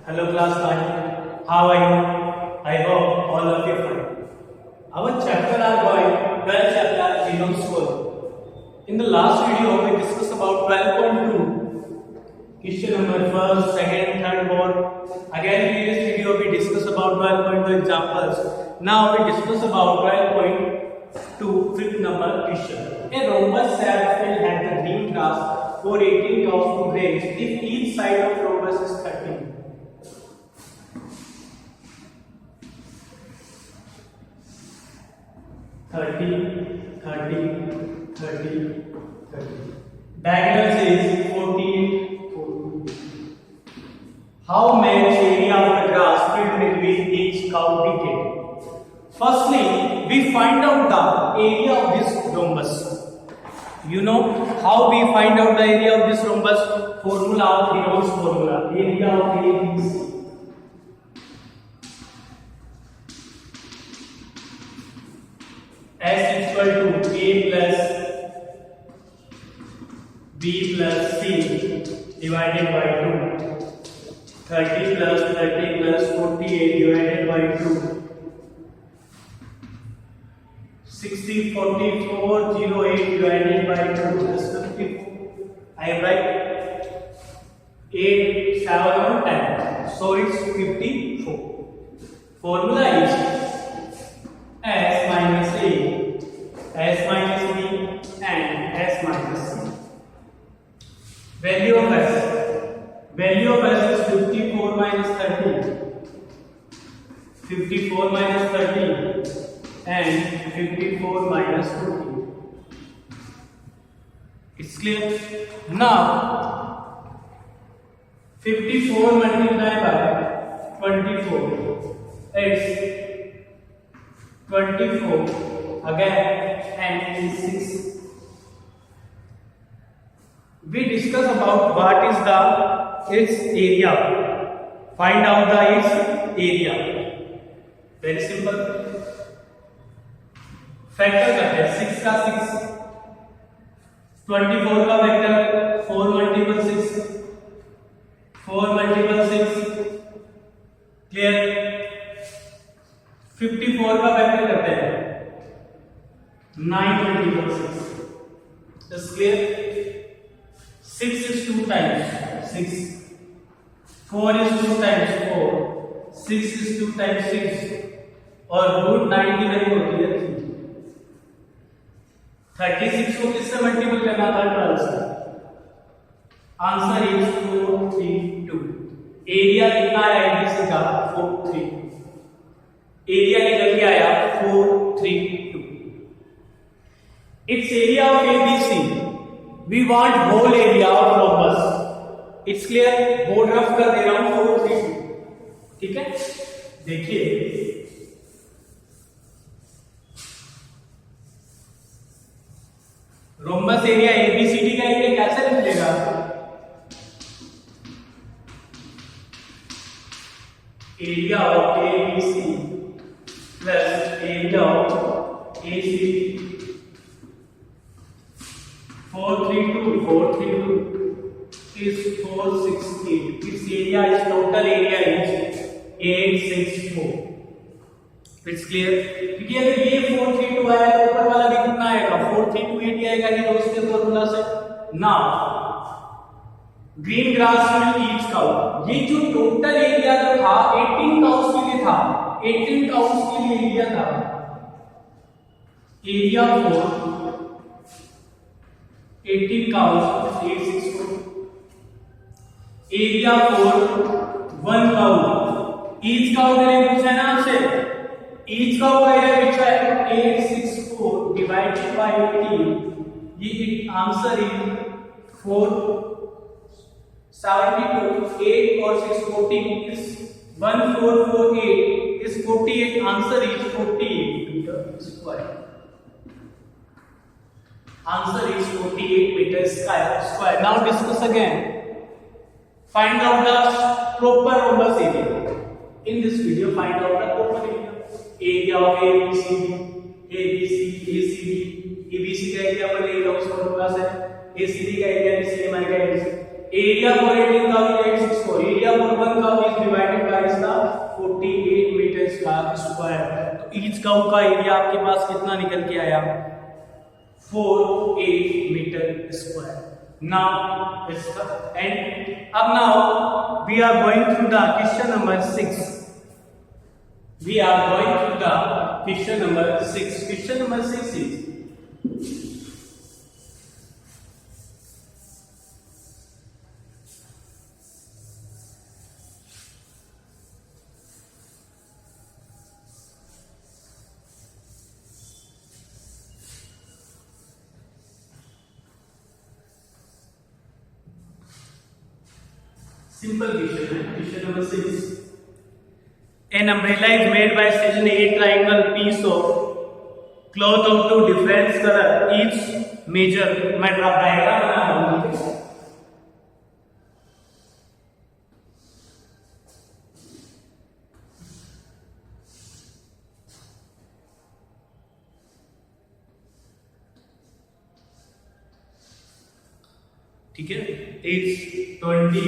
Hello class 9. How are you? I hope all of you fine. Our chapter are going 12 chapter genome score. In the last video we discussed about 12.2 question number first, second, third, fourth. Again previous video we discussed about 12.2 examples. Now we discuss about 12.2 fifth number question. A rhombus shaped field had the green grass for 18 cows to graze if each side of rhombus is 30. 30, 30, 30, 30. Diagonal says 48, 40. How much area of the grass filled between each cow decade? Firstly, we find out the area of this rhombus. You know how we find out the area of this rhombus? Formula of Heron's formula. Area of ABC. S equal to A plus B plus C divided by 2. 30 plus 30 plus 48 divided by 2. 60, 44, 08 divided by 2 plus 54. I am right. 8, 7, 10. So it's 54. Formula is S minus A, S minus B and S minus C. Value of S. Value of S is 54 minus 30. 54 minus 30 and 54 minus 40. It's clear? Now 54 multiplied by 24. It's 24 again and 6. We discuss about what is its area. Find out its area. Very simple. Factor करते हैं 6 का 6, 24 का factor 4 multiple 6, 4 multiple 6 clear. 54 का factor करते हैं 9 multiple 6 is clear. 6 is 2 times 6, 4 is 2 times 4, 6 is 2 times 6 और root 9 की value होती है 3। 36 को किससे मल्टीपल करना था 12 से। Answer is 432। एरिया कितना आया एबीसी का 432। एरिया निकल के आया 432। It's area of ABC we want whole area of rhombus. It's clear. Board rough कर दे रहा हूं 432। ठीक है, देखिए रोम्बस एरिया एबीसीडी का एरिया कैसे निकलेगा? Area of ABC plus area of ACD. 432 is 468. Its area is total area is 864. It's clear? क्योंकि अगर ये 432 आया तो ऊपर वाला भी कितना आएगा 4328 आएगा ये रोज के फॉर्मूला से। ना green grass field each cow, ये जो टोटल एरिया जो था 18 काउस के लिए था, 18 काउस के लिए एरिया था। Area for 18 cows 864। Area for 1 cow, each cow के लिए पूछा है ना आपसे। ईच का एरिया पूछा है 864 डिवाइडेड बाय 18। ये आंसर इज 472। 8 और 6 14 is 1448 is 48। Answer is 48 metre square. Answer is 48 metre square. Now discuss again. Find out the proper rhombus area. In this video, find out the proper area. Area of ABCD, ACD, ABC का area पर ले लो उस formula से। ACD का area भी same आएगा। Area for 18 का 864, area for 1 का is divided आपके पास कितना निकल के आया 48 मीटर स्क्वायर। नाउ इसका एंड अब now we are going through the question number 6। We are going to the question number 6. Question number 6 is simple question. Question number 6. An umbrella is made by stitching a triangle piece of cloth of two different color. Each measure मैं diagram बना रहा हूँ। ठीक है, it's 20.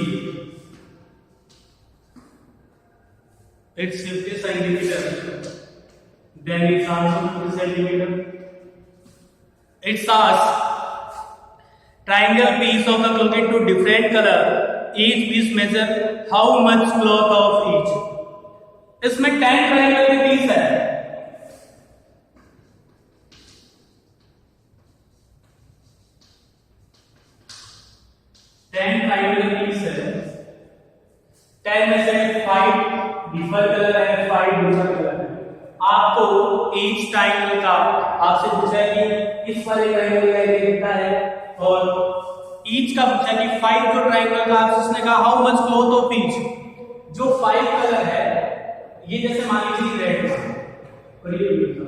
It's 50 centimeter. Then it's also 50 centimeter. It's asks triangle piece of the cloth into different color. Each piece measure how much cloth of each. इसमें 10 triangle के piece है। में से 5 डिफर कलर है, 5 डिफर कलर है। आपको each triangle का आपसे पूछा है कि इस वाले ट्रायंगल का एरिया कितना है, और ईच का पूछा है कि 5 जो ट्रायंगल का आपसे उसने कहा how much cloth of each. जो 5 कलर है ये जैसे मान लीजिए रेड और ये ब्लू,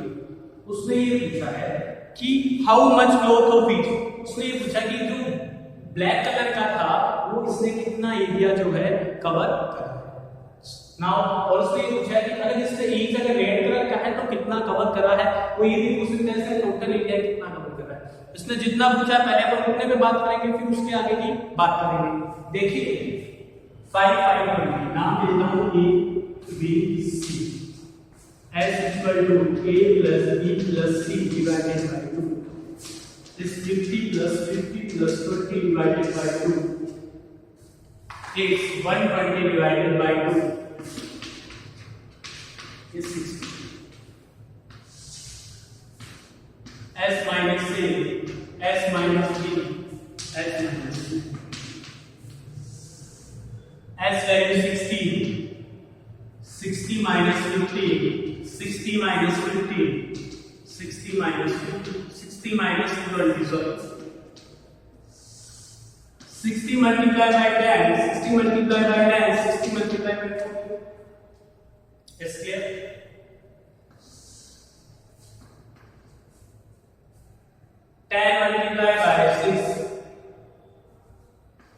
उसने ये पूछा है कि how much cloth of each. उसने ये पूछा कि जो ब्लैक कलर का था वो इसने कितना एरिया जो है कवर करा नाउ, और उसने ये पूछा कि अगर इससे ईच अगर रेड कलर का है तो कितना कवर करा है, वो ये भी पूछ सकते हैं टोटल एरिया कितना कवर करा है। इसने जितना पूछा पहले तो उतने पे बात करेंगे, फिर उसके आगे की बात करेंगे। देखिए 5 5 नाम देता हूं A B C S equal to A plus B plus C divided by 2 is 50 plus 50 plus 20 divided by 2 is 120 divided by 2 is 60. S minus A, S minus B, S minus B. S value 60. 60 minus 50. 60 minus 50. 60 minus 50. 60 minus 20. Sorry. 60 multiplied by 10. 60 multiplied by 10. 60 multiplied by 40. Yes, clear? Multiplied by 6,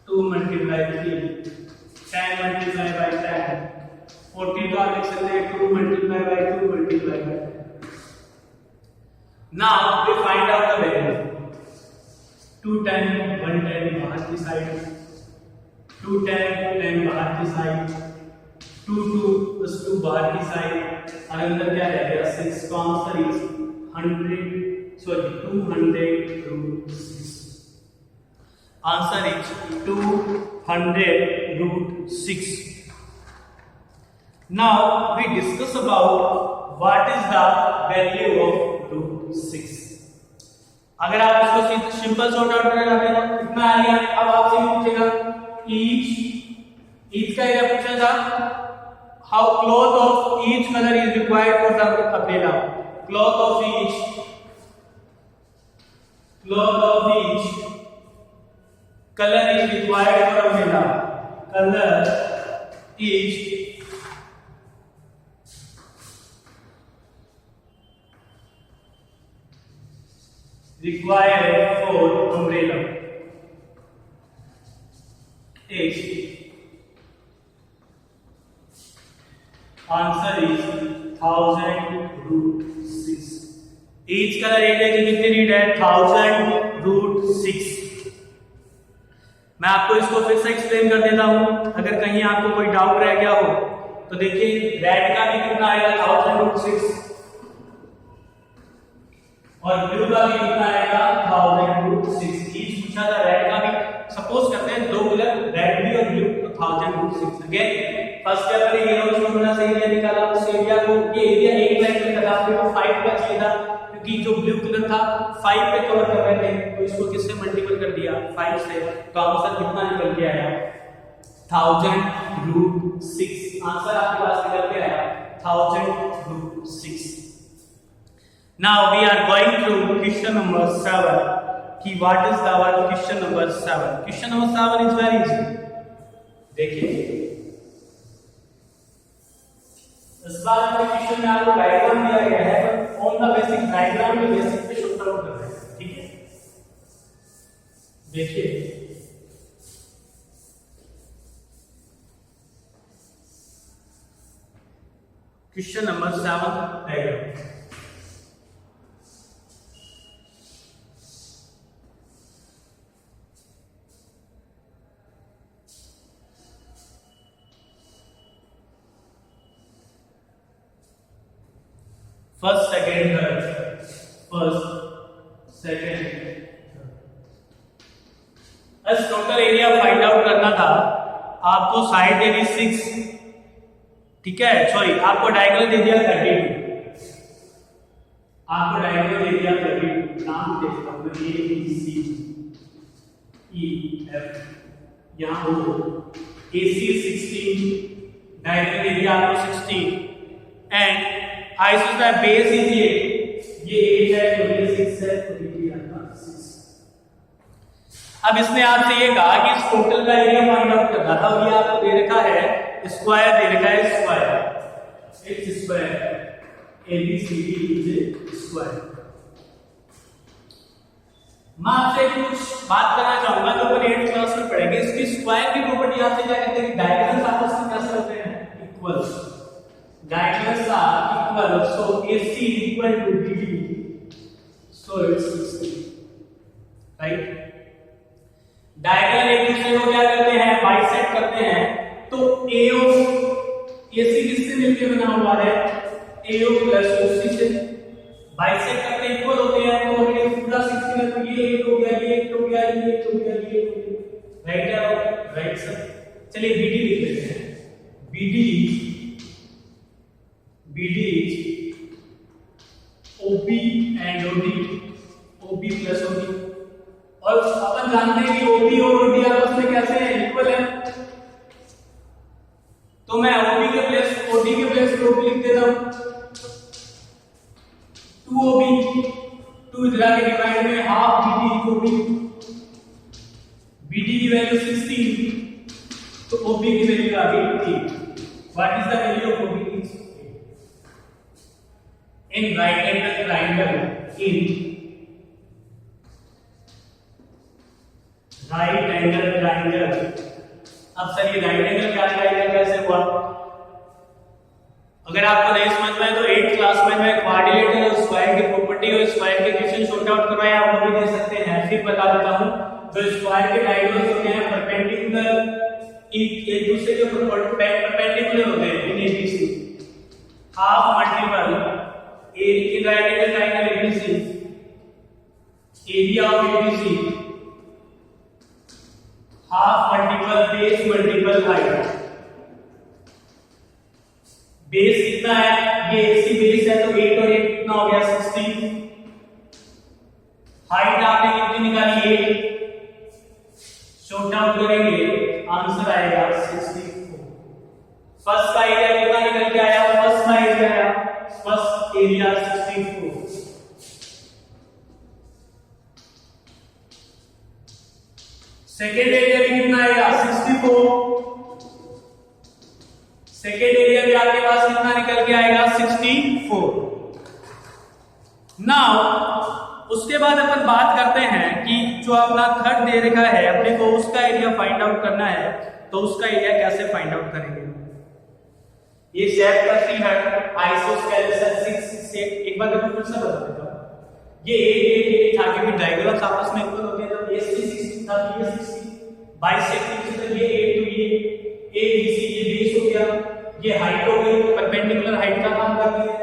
2 multiplied by 3, 10 multiplied by 10, 40 तो आप देख सकते हैं 2 multiplied by 2 multiplied by 10. Now we find out the value. 210, 110 बाहर की side, 210, 10 बाहर की side, 2 2 plus 2 बाहर की साइड, और अंदर क्या रहेगा 6 का answer is 200 root 6. Answer is 200 root 6. Now we discuss about what is the value of root 6. अगर आप इसको सिंपल सॉर्ट आउट करना चाहते हैं कितना आ गया, अब आपसे पूछेगा ईच का एरिया पूछा था, how cloth of each colour is required for the umbrella. Cloth of each color is required for umbrella. Color is required for umbrella. H. Answer is 1000 root 6. Each color area की कितनी need है 1000 root 6. मैं आपको इसको फिर से explain कर देता हूं, अगर कहीं आपको कोई डाउट रह गया हो तो देखिए रेड का भी कितना आएगा 1000 root 6, और ब्लू का भी कितना आएगा 1000√6। ईच पूछा था रेड का भी, सपोज करते हैं दो कलर रेड भी और ब्लू, तो 1000√6। अगेन फर्स्ट स्टेप में ये लोग छोड़ना सही एरिया निकाला, उस एरिया को, ये एरिया एक लाइन में लगा के तो 5 का चाहिए था, क्योंकि जो ब्लू कलर था 5 पे कवर कर रहे थे, तो इसको किससे मल्टीपल कर दिया 5 से, तो आंसर कितना निकल के आया 1000√6। आंसर आपके पास निकल के आया 1000√6। Now we are going to question number 7. कि what is our question number 7? Question number 7 is very easy. देखिए इस बार के क्वेश्चन में आपको डायग्राम दिया गया है, पर ऑन द बेसिक डायग्राम के बेसिस पे शॉर्ट आउट कर रहे हैं, ठीक है। देखिए question number 7 diagram. First second third, first second बस टोटल एरिया फाइंड आउट करना था आपको। साइड दे दी 6, ठीक है, सॉरी आपको डायगोनल दे दिया 32, आपको डायगोनल दे दिया 32। नाम देखता हूं A B C E F, यहां हो AC 16, डायगोनल दे दिया आपको 16 एंड आइसोस्फीयर बेस इज ये 8 है तो ये 6 है तो ये आपका 6। अब इसने आपसे ये कहा कि इस टोटल का एरिया फाइंड आउट करना था, ये आपको दे रखा है स्क्वायर, दे रखा है square x square ABCD is square. मैं आपसे कुछ बात करना चाहूंगा जो अपन 8th क्लास में पढ़ेंगे। इसकी स्क्वायर की प्रॉपर्टी आपसे क्या कहते हैं कि डायगोनल्स आपस में कैसे होते हैं equal, diagonals are equal, so AC is equal to BD, so it's 60, right? diagonal एक दूसरे को क्या करते हैं बाइसेक्ट करते हैं, तो AO AC किससे मिलकर बना हुआ है AO प्लस OC से, बाइसेक्ट करते इक्वल होते हैं, तो ये पूरा 60 में तो ये 8 हो गया, ये 8 हो गया, ये 8 हो गया, ये 8 हो गया, राइट है, राइट सर। चलिए BD लिख लेते हैं, BD is OP and OD, OP plus OD, और अपन जानते हैं कि OP और OD आपस में कैसे हैं इक्वल है, तो मैं OP के प्लेस OD के प्लेस OP लिख देता हूं 2OB, 2 इधर आके डिवाइड में हाफ BD OB, BD की वैल्यू 16 तो OB की वैल्यू आ गई 8। What is the value of OB? in right angle triangle, in right angle triangle। अब सर ये राइट एंगल ट्रायंगल कैसे हुआ? अगर आपको नहीं समझ में आए तो 8th क्लास में मैं क्वाड्रिलेटरल और स्क्वायर की प्रॉपर्टी और स्क्वायर के क्वेश्चन सॉर्ट आउट करवाए, आप वो भी दे सकते हैं। फिर बता देता हूं, जो स्क्वायर के डायगोनल्स होते हैं परपेंडिकुलर एक दूसरे के परपेंडिकुलर होते हैं इन ABC, half multiple in right angle triangle ABC, area of ABC half multiple base multiple height। Base कितना है, ये AC बेस है तो 8 और 8 कितना हो गया 16। हाइट आपने कितनी निकाली 8, शॉर्ट आउट करेंगे आंसर आएगा 64। फर्स्ट का एरिया कितना निकल के आया, फर्स्ट का एरिया आया, फर्स्ट एरिया 64। सेकेंड एरिया भी कितना आएगा 64। सेकेंड एरिया भी आपके पास कितना निकल के आएगा 64। नाउ उसके बाद अपन बात करते हैं कि जो अपना थर्ड दे रखा है अपने को उसका एरिया फाइंड आउट करना है, तो उसका एरिया कैसे फाइंड आउट करेंगे। ये शेप का 3 है आइसोस्केलेटल 6 से एक बार फिर से बता देता हूं, ये 8 आगे भी डायगोनल्स आपस में इक्वल होते हैं, तो ये 60 था ये 60 बाइसेक्टिंग से ये 8 तो ये ABC ये बेस हो गया, ये हाइट हो गई, परपेंडिकुलर हाइट का काम कर रही है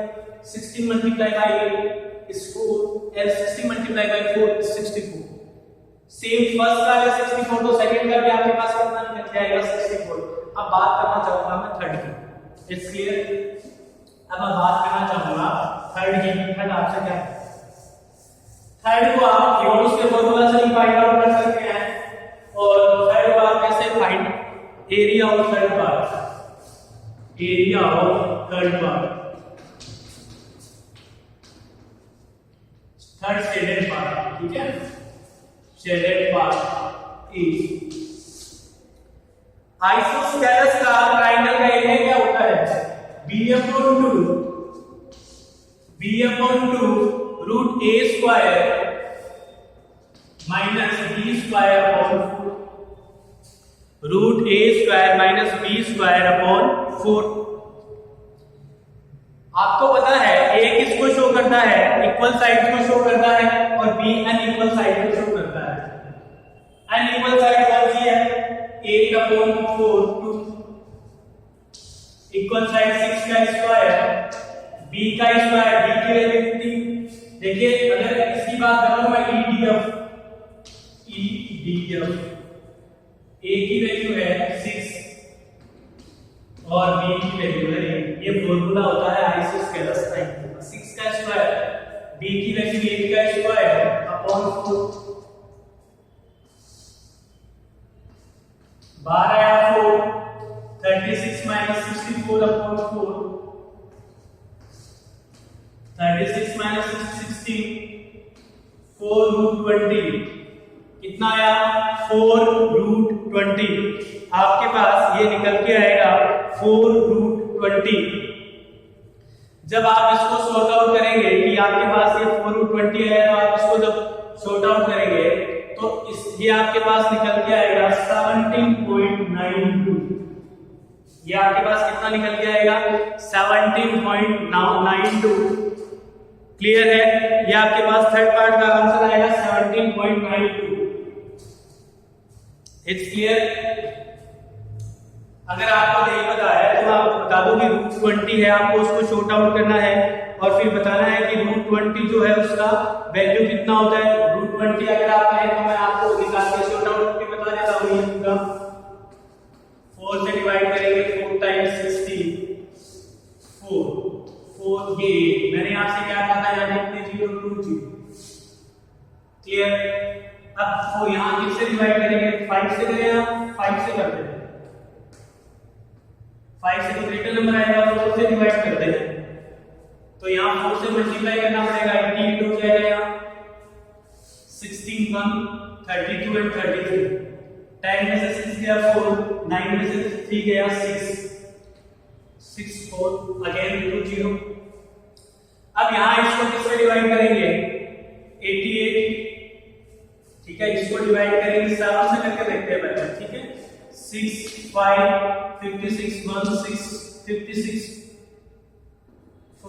16 multiply by 8, is 4 and 60 multiplied by 4 is 64. Same first का है 64 तो सेकंड का भी आपके पास कितना निकल के आएगा 64. अब बात करना चाहूंगा मैं थर्ड की. It's clear. अब मैं बात करना चाहूंगा थर्ड की. थर्ड आपसे क्या है? थर्ड को आप यूनिट्स के फॉर्मूला से फाइंड आउट कर सकते हैं. और थर्ड को आप कैसे find? Area of third part. Area of third part. Third shaded part. ठीक है. शेडेड पार्ट इज आइसोस्केलेस का ट्रायंगल का एरिया क्या होता है? b/2 root a square minus b square upon 4. Root a square minus b square upon 4. आपको पता है a किसको शो करता है? इक्वल साइड को शो करता है और b अनइक्वल साइड को शो करता है. अनइक्वल साइड कौन सी है? 8/4 2. इक्वल साइड 6 का स्क्वायर b का स्क्वायर. b की वैल्यू कितनी? देखिए अगर इसकी बात करूं मैं EDF a की वैल्यू है 6 और b की वैल्यू है 8. ये फॉर्मूला होता है आइसोस्केलेस ट्रायंगल. 6 का स्क्वायर b की वैल्यू 8 का स्क्वायर अपॉन 4. 12 या 4 36 minus 64 upon 4. 36 minus 16 4 root 20. कितना आया? 4 root 20. आपके पास ये निकल के आएगा 4 root 20. जब आप इसको सॉर्ट आउट करेंगे कि आपके पास ये 4 root 20 है तो आप इसको जब सॉर्ट आउट करेंगे तो ये आपके पास निकल के आएगा 17.92. ये आपके पास कितना निकल के आएगा? 17.92. क्लियर है? ये आपके पास थर्ड पार्ट का आंसर आएगा 17.92. It's clear. अगर आपको नहीं पता है तो आप बता दो कि रूट 20 है, आपको उसको शॉर्ट आउट करना है और फिर बताना है कि रूट 20 जो है उसका वैल्यू कितना होता है. रूट 20 अगर आप कहें तो मैं आपको निकाल के शॉर्ट आउट करके बता देता हूं. ये पूरा 4 से डिवाइड करेंगे. 4 टाइम्स 60 4 ये मैंने आपसे क्या कहा था? यहाँ कितने 0 2 0. क्लियर. अब वो यहाँ किससे डिवाइड करेंगे? 5 से करें या 5 से करते हैं? 5 से तो ग्रेटर नंबर आएगा तो 4 से डिवाइड करते हैं. तो यहाँ 4 से मल्टीप्लाई करना पड़ेगा. 80 हो जाएगा यहाँ 16 1 32 एंड 33. 10 में से 6 गया 4. 9 में से 3 गया 6 6 4 अगेन 2 0. अब यहाँ इसको किससे डिवाइड करेंगे? 88. ठीक है. इसको डिवाइड करेंगे 7 से करके देखते हैं बच्चे. ठीक है. 6 5 56 1 6 56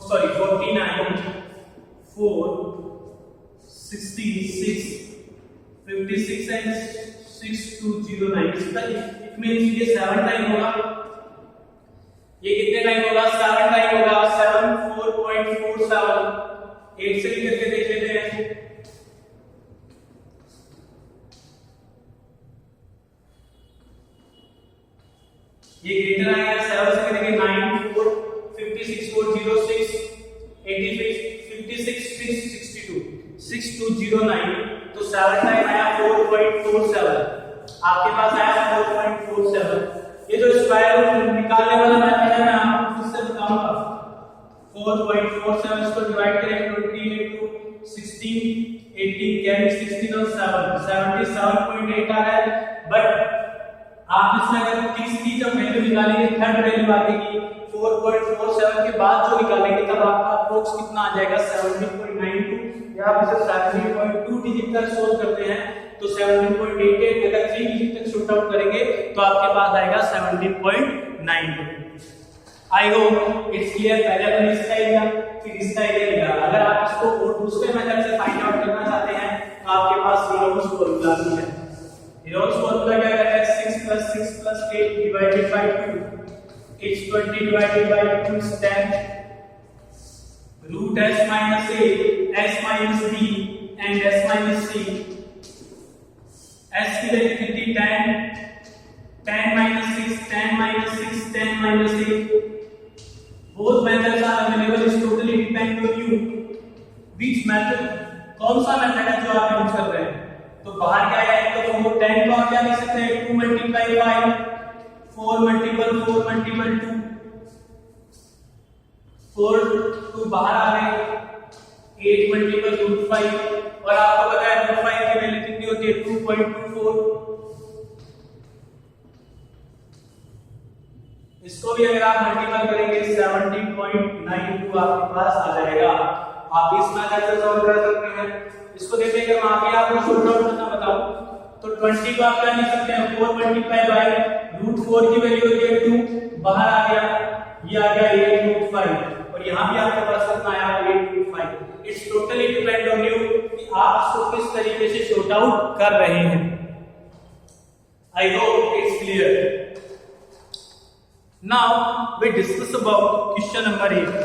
सॉरी 49 4 66 56 एंड 6209. इट मींस ये 7 टाइम होगा. ये कितने टाइम होगा? 7 टाइम होगा. 7 4.47. 8 से भी करके देख लेते हैं. ये ग्रेटर आएगा. 7 से करेंगे 9 4 56 4 0 6 86 56 6 62 6209. तो 7 टाइम आया 4.47. आपके पास आया 4.47. ये जो स्क्वायर रूट निकालने वाला मेथड है मैं आपको फिर से बताऊंगा. 4.47 इसको डिवाइड करेंगे 28 टू 16 18 कैरी 16 और 7 77.8 आ रहा है. बट आप इसमें अगर 30 की जब वैल्यू निकालेंगे थर्ड वैल्यू आएगी 4.47 के बाद जो निकालेंगे तब आपका अप्रोक्स कितना आ जाएगा? 17.92. या आप इसे 17.2 डिजिट तक सोल्व करते हैं तो 17.88. अगर 3 डिजिट तक शॉर्ट आउट करेंगे तो आपके पास आएगा 17.92. I hope it's clear. पहले अपन इसका एरिया फिर इसका एरिया निकाला. अगर आप इसको और दूसरे मेथड से फाइंड आउट करना चाहते हैं तो आपके पास हीरोस फॉर्मूला भी है. हीरोस फॉर्मूला क्या कहता है? 6 + 8 divided by 2. It's 20 divided by 2 is 10. Root s minus a, s minus b and s minus c। s की वैल्यू कितनी 10, 10 minus 6, 10 minus 6, 10 minus 8. Both methods are available. It totally depend on you. Which method? कौन सा method है जो आप use कर रहे हैं? तो बाहर क्या है? तो 4 10 को आप क्या लिख सकते हैं? 2 मल्टीप्लाई 5, 4 मल्टीपल 2, 4 2 बाहर आ गए, 8 मल्टीपल रूट 5, और आपको पता है रूट 5 की वैल्यू कितनी होती है? 2.24। इसको भी अगर आप मल्टीपल करेंगे 70.92 आपके पास आ जाएगा। आप इस मेथड से सॉल्व कर सकते हैं। इसको देखिए, अगर वहां पे आपको शॉर्ट आउट करना बताऊं तो 20 को आप क्या लिख सकते हैं? 4 मल्टीप्लाई बाय रूट 4 की वैल्यू होती है 2, बाहर आ गया, ये आ गया 8 रूट 5, और यहां भी आपके पास कितना आया? 8 root 5। It's totally depend on you कि आप इसको किस तरीके से शॉर्ट आउट कर रहे हैं। I hope it's clear. Now we discuss about question number 8.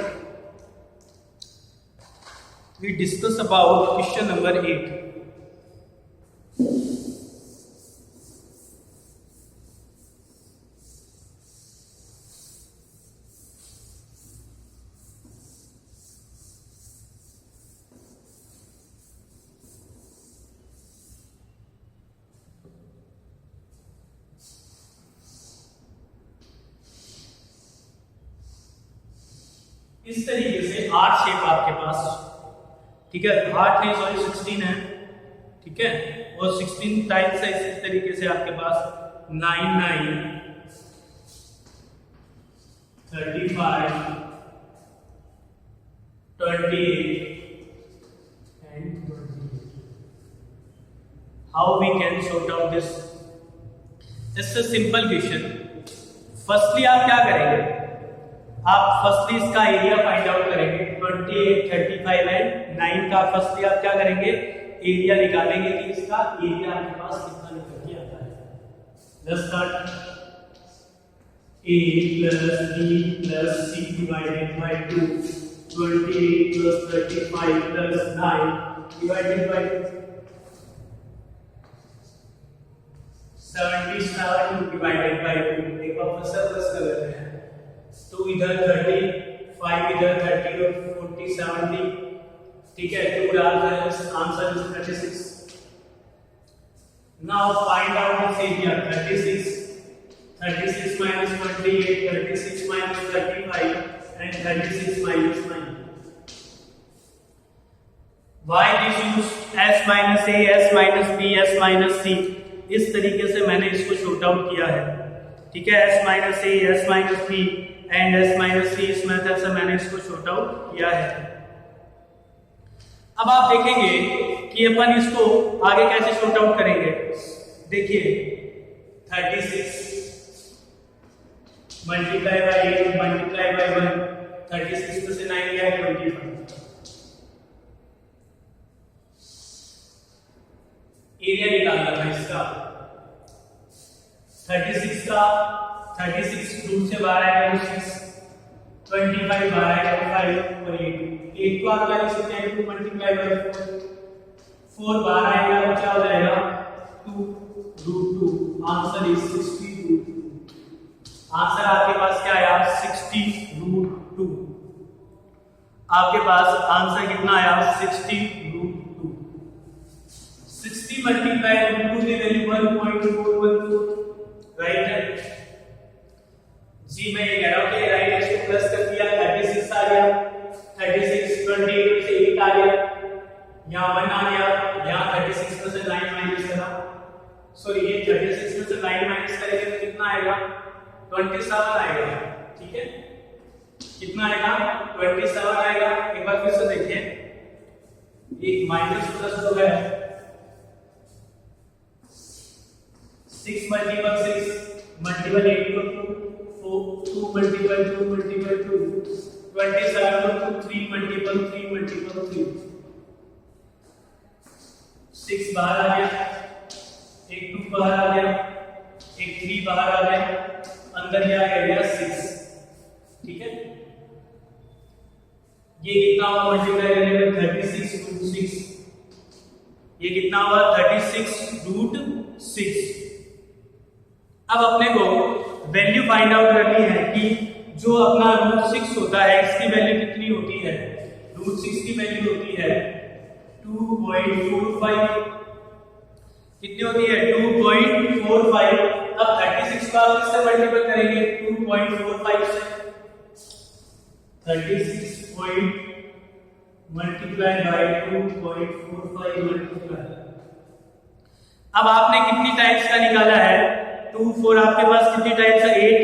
We discuss about question number 8. इस तरीके से 8 शेप आपके पास, ठीक है, 8 नहीं सॉरी 16 है, ठीक है, और 16 टाइप्स है इस तरीके से आपके पास 9 9 35 28 and 28. How we can sort out this? It's a simple question. Firstly आप क्या करेंगे? आप फर्स्टली इसका एरिया फाइंड आउट करेंगे। 28 35 एंड 9 का फर्स्टली आप क्या करेंगे? एरिया निकालेंगे कि इसका एरिया आपके पास कितना निकल के आता है। Let's start. a plus b plus c divided by 2, 28 plus 35 plus 9 divided by 77 divided by 2। एक बार फिर से प्लस कर लेते हैं। 2 इधर 30, 5 इधर 30 और 40 70, ठीक है, 2 डालते हैं, answer is 36। Now find out this area. 36 minus 28, 36 minus 35 and 36 minus 9। Why this use s minus a, s minus b, s minus c? इस तरीके से मैंने इसको शॉर्ट आउट किया है, ठीक है, s minus a, s minus b and s minus c, इस मेथड से मैंने इसको शॉर्ट आउट किया है। अब आप देखेंगे कि अपन इसको आगे कैसे शॉर्ट आउट करेंगे। देखिए 36 मल्टीप्लाई बाय 8 मल्टीप्लाई बाय 1, 36 में से 9 गया 25। एरिया निकालना था इसका 36 का, 36 रूट से बाहर आएगा तो 6, 25 बाहर आएगा तो 5 और 8 को आप क्या लिख सकते हैं? 2 मल्टीप्लाई बाय 4 बाहर आएगा तो क्या हो जाएगा? 2 root 2। Answer is 60 root 2। Answer आपके पास क्या आया? 60 रूट 2। आपके पास आंसर कितना आया? 60 रूट 2। 60 मल्टीप्लाई रूट 2 की वैल्यू 1.414, राइट है जी। मैं ये कह रहा हूं कि राइट एक्स को प्लस कर दिया, 36 आ गया, 36 28 से 8 आ गया, यहां 1 आ गया, यहां 36 में से 9 माइनस करा, सॉरी ये 36 में से 9 माइनस करेंगे तो कितना आएगा? 27 आएगा, ठीक है, कितना आएगा? 27 आएगा। एक बार फिर से देखिए, एक माइनस प्लस तो है, 6 मल्टीपल 6 मल्टीपल 8 को 2 मल्टीपल 2 मल्टीपल 2, 27 को 3 मल्टीपल 3 मल्टीपल 3, 6 बाहर आ गया, एक 2 बाहर आ गया, एक 3 बाहर आ गया, अंदर क्या आ गया? 6, ठीक है। ये कितना हुआ मल्टीप्लाई करने में 36 रूट 6, ये कितना हुआ 36 रूट 6। अब अपने को वैल्यू फाइंड आउट करनी है कि जो अपना रूट 6 होता है इसकी वैल्यू कितनी होती है। रूट 6 की वैल्यू होती है 2.45, कितनी होती है 2.45। अब 36 को आप किससे मल्टीपल करेंगे 2.45 से, 36 पॉइंट मल्टीप्लाई बाय 2.45 मल्टीप्लाई। अब आपने कितनी टाइम्स का निकाला है 2 4 आपके पास कितनी टाइम्स है 8,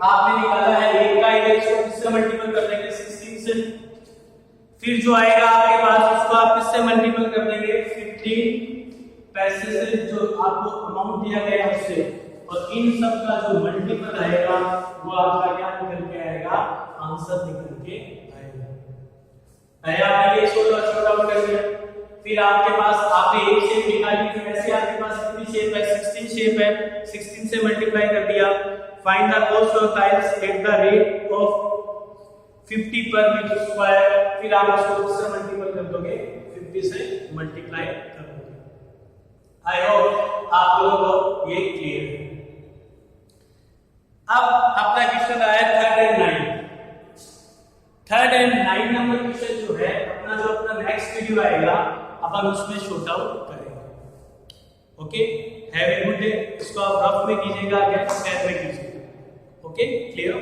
आपने निकाला है 8 का, इधर इसको किससे मल्टीपल कर देंगे 16 से। फिर जो आएगा आपके पास उसको आप किससे मल्टीपल कर देंगे 15 पैसे से, जो आपको अमाउंट दिया गया उससे, और इन सब का जो मल्टीपल आएगा वो आपका क्या निकल के आएगा, आंसर निकल के आएगा। पहले आपने ये शॉर्ट आउट कर दिया, फिर आपके पास आपने एक शेप निकाली, फिर ऐसे आपके पास कितनी शेप है 16 शेप है, 16 से मल्टीप्लाई कर दिया। Find the cost of tiles at the rate of 50 पर मीटर स्क्वायर, फिर आप उसको किससे मल्टीपल कर दोगे 50 से मल्टीप्लाई कर दोगे। आई होप आप लोगों को ये क्लियर है। अब अपना क्वेश्चन आया थर्ड एंड 9 नंबर क्वेश्चन जो है अपना, जो अपना नेक्स्ट वीडियो आएगा अपन उसमें शॉर्ट आउट करेंगे। Okay, have a good day. इसको आप रफ में कीजिएगा, पेन में कीजिएगा। Okay, clear.